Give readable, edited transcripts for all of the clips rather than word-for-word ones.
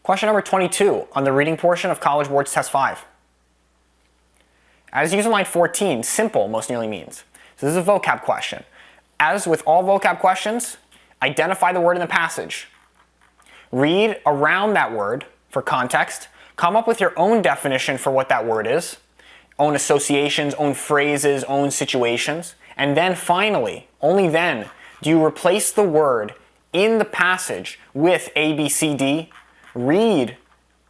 Question number 22 on the reading portion of College Board's Test 5. As used in line 14, simple most nearly means. So this is a vocab question. As with all vocab questions, identify the word in the passage. Read around that word for context. Come up with your own definition for what that word is. Own associations, own phrases, own situations. And then finally, only then, do you replace the word in the passage with A, B, C, D. Read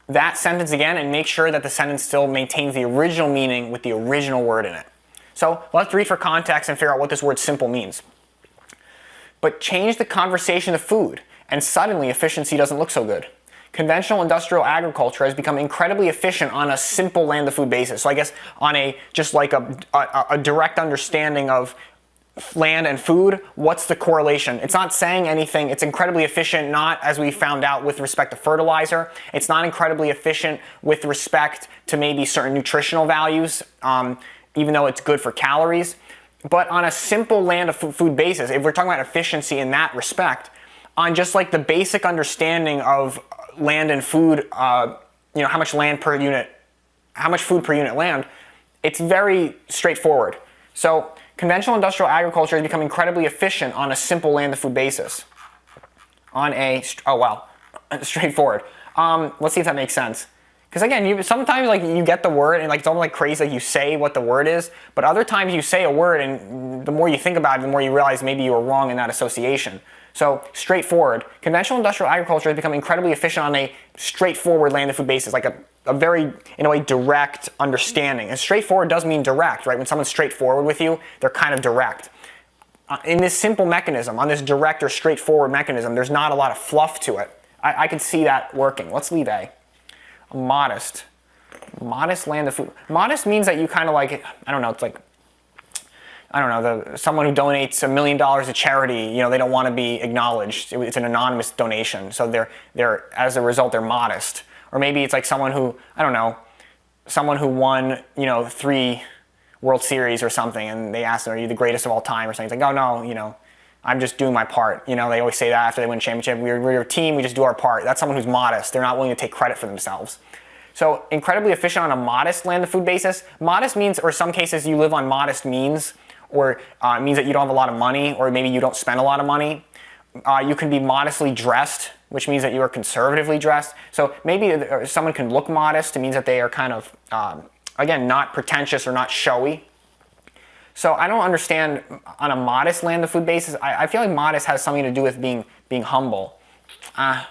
that sentence again and make sure that the sentence still maintains the original meaning with the original word in it. So let's read for context and figure out what this word simple means. But change the conversation to food, and suddenly efficiency doesn't look so good. Conventional industrial agriculture has become incredibly efficient on a simple land-to-food basis. So I guess on just like a direct understanding of land and food, what's the correlation? It's not saying anything. It's incredibly efficient, not as we found out with respect to fertilizer. It's not incredibly efficient with respect to maybe certain nutritional values, even though it's good for calories. But on a simple land of food basis, if we're talking about efficiency in that respect, on just like the basic understanding of land and food, how much land per unit, how much food per unit land, it's very straightforward. So conventional industrial agriculture has become incredibly efficient on a simple land-to-food basis. Straightforward. Let's see if that makes sense. Because again, sometimes you get the word and it's almost like crazy, you say what the word is, but other times you say a word and the more you think about it, the more you realize maybe you were wrong in that association. So straightforward. Conventional industrial agriculture has become incredibly efficient on a straightforward land-to-food basis, like a very, in a way, direct understanding. And straightforward does mean direct, right? When someone's straightforward with you, they're kind of direct. In this simple mechanism, on this direct or straightforward mechanism, there's not a lot of fluff to it. I can see that working. Let's leave A. Modest. Modest land-to-food. Modest means that you kind of like, someone who donates $1 million to charity, they don't want to be acknowledged. It's an anonymous donation, so they're as a result they're modest. Or maybe it's like someone who, someone who won, 3 World Series or something, and they ask them, are you the greatest of all time or something? It's like, oh no, I'm just doing my part. They always say that after they win a championship. We're your team, we just do our part. That's someone who's modest. They're not willing to take credit for themselves. So incredibly efficient on a modest land-to-food basis. Modest means, or some cases you live on modest means, or it means that you don't have a lot of money, or maybe you don't spend a lot of money. You can be modestly dressed, which means that you are conservatively dressed. So maybe someone can look modest. It means that they are kind of, again, not pretentious or not showy. So I don't understand on a modest land-to-food basis. I feel like modest has something to do with being humble. I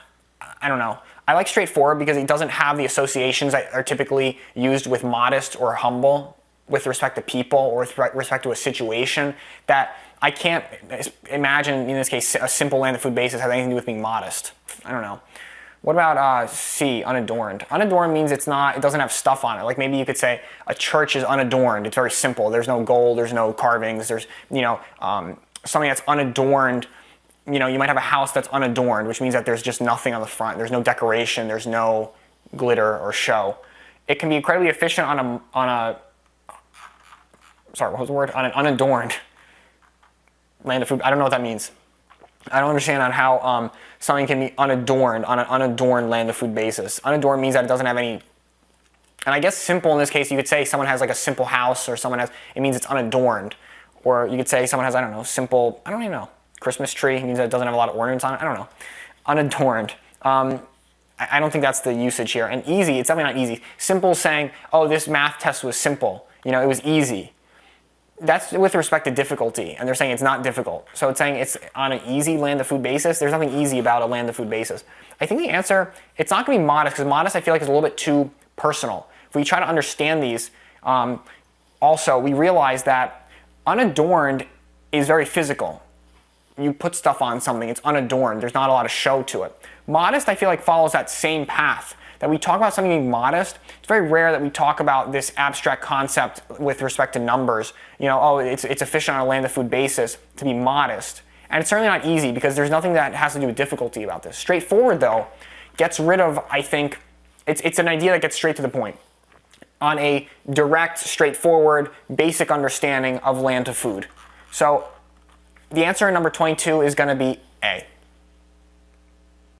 don't know. I like straightforward because it doesn't have the associations that are typically used with modest or humble with respect to people or with respect to a situation that I can't imagine, in this case, a simple land-to-food basis has anything to do with being modest. I don't know. What about C, unadorned? Unadorned means it doesn't have stuff on it. Like maybe you could say a church is unadorned. It's very simple. There's no gold, there's no carvings, there's, something that's unadorned. You might have a house that's unadorned, which means that there's just nothing on the front. There's no decoration, there's no glitter or show. It can be incredibly efficient on an unadorned land-to-food. I don't know what that means. I don't understand on how something can be unadorned on an unadorned land-to-food basis. Unadorned means that it doesn't have any, and I guess simple in this case, you could say someone has like a simple house, or it means it's unadorned. Or you could say someone has, simple, I don't even know. Christmas tree means that it doesn't have a lot of ornaments on it. I don't know. Unadorned. I don't think that's the usage here. And easy, it's definitely not easy. Simple saying, oh, this math test was simple. It was easy. That's with respect to difficulty, and they're saying it's not difficult. So it's saying it's on an easy land-to-food basis. There's nothing easy about a land-to-food basis. I think the answer, it's not going to be modest, because modest I feel like is a little bit too personal. If we try to understand these, also we realize that unadorned is very physical. You put stuff on something, it's unadorned. There's not a lot of show to it. Modest I feel like follows that same path. That we talk about something being modest, it's very rare that we talk about this abstract concept with respect to numbers. It's efficient on a land-to-food basis to be modest. And it's certainly not easy because there's nothing that has to do with difficulty about this. Straightforward, though, gets rid of, I think, it's an idea that gets straight to the point. On a direct, straightforward, basic understanding of land-to-food. So the answer in number 22 is going to be A.